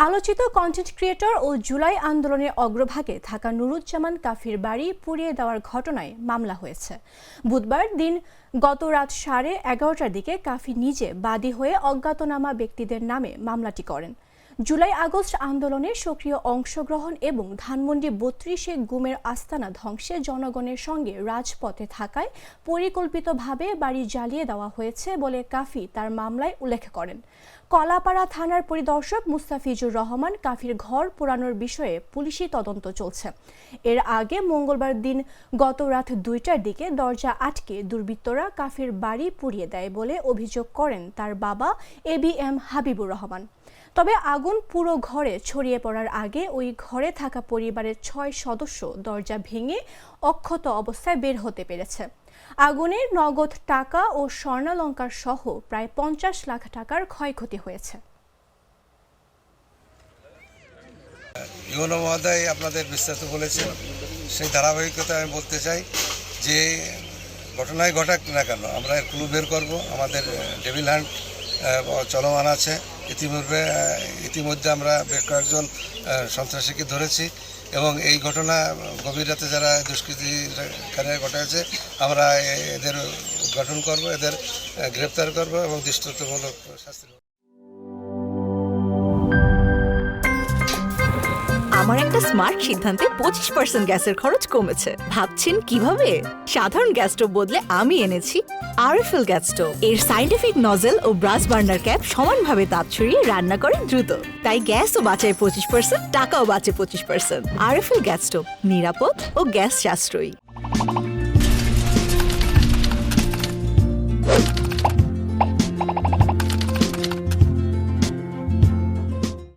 আলোচিত content creator ও জুলাই আন্দোলনের অগ্রভাগে থাকা নুরুজ্জামান কাফির বাড়ি পুড়িয়ে দেওয়ার ঘটনায় মামলা হয়েছে। বুধবার দিন গত রাত 11:30টার দিকে কাফি নিজে বাদী হয়ে অজ্ঞাতনামা ব্যক্তিদের নামে মামলাটি করেন। জুলাই আগস্ট আন্দোলনের সক্রিয় অংশগ্রহণ এবং ধানমন্ডি 32-এ গুমের আস্তানা ধ্বংসে জনগণের সঙ্গে রাজপথে থাকায় পরিকল্পিতভাবে বাড়ি জ্বালিয়ে দেওয়া হয়েছে বলে কাফি তার মামলায় উল্লেখ করেন। কলাপাড়া থানার পরিদর্শক মুস্তাফিজুর রহমান কাফির ঘর পোড়ানোর বিষয়ে পুলিশি তদন্ত চলছে। এর আগে মঙ্গলবার দিন গত রাত 2টার দিকে দরজা আটকে দুর্বৃত্তরা কাফির বাড়ি পুড়িয়ে দেয় বলে অভিযোগ করেন তার বাবা ABM হাবিবুর রহমান। তবে আগুন পুরো ঘরে ছড়িয়ে পড়ার আগে ওই ঘরে থাকা পরিবারের 6 সদস্য দরজা ভেঙে অক্ষত অবস্থায় বের হতে পেরেছে। আগুনে নগদ টাকা ও স্বর্ণালংকার সহ প্রায় 50 লাখ টাকার ক্ষয়ক্ষতি হয়েছে। ইউনো মহোদয় আপনাদের বিস্তারিত বলেছেন, সেই ধারাবাহিকতা আমি বলতে চাই যে ঘটনায় ঘটাক না কেন আমরা ক্লু বের করবো। আমাদের ডেভিল হান্ট চলমান আছে। ইতিমধ্যে আমরা বেশ কয়েকজন সন্ত্রাসীকে ধরেছি এবং এই ঘটনা গভীর রাতে যারা দুষ্কৃতিকারী ঘটাচ্ছে আমরা এদের উদ্ঘাটন করব, এদের গ্রেপ্তার করব এবং দৃষ্টান্তমূলক শাস্তি। আমার একটা স্মার্ট সিদ্ধান্তে 25% গ্যাসের খরচ কমেছে। ভাবছেন কিভাবে? সাধারণ গ্যাস স্টোভ বদলে আমি এনেছি আরএফএল গ্যাস স্টোভ। এর সাইন্টিফিক নজল ও ব্রাস বার্নার ক্যাপ সমানভাবে তাপ ছড়িয়ে রান্না করে দ্রুত, তাই গ্যাসও বাঁচায় 25%, টাকাও বাঁচে 25%। আরএফএল গ্যাস স্টোভ নিরাপদ ও গ্যাস সাশ্রয়ী।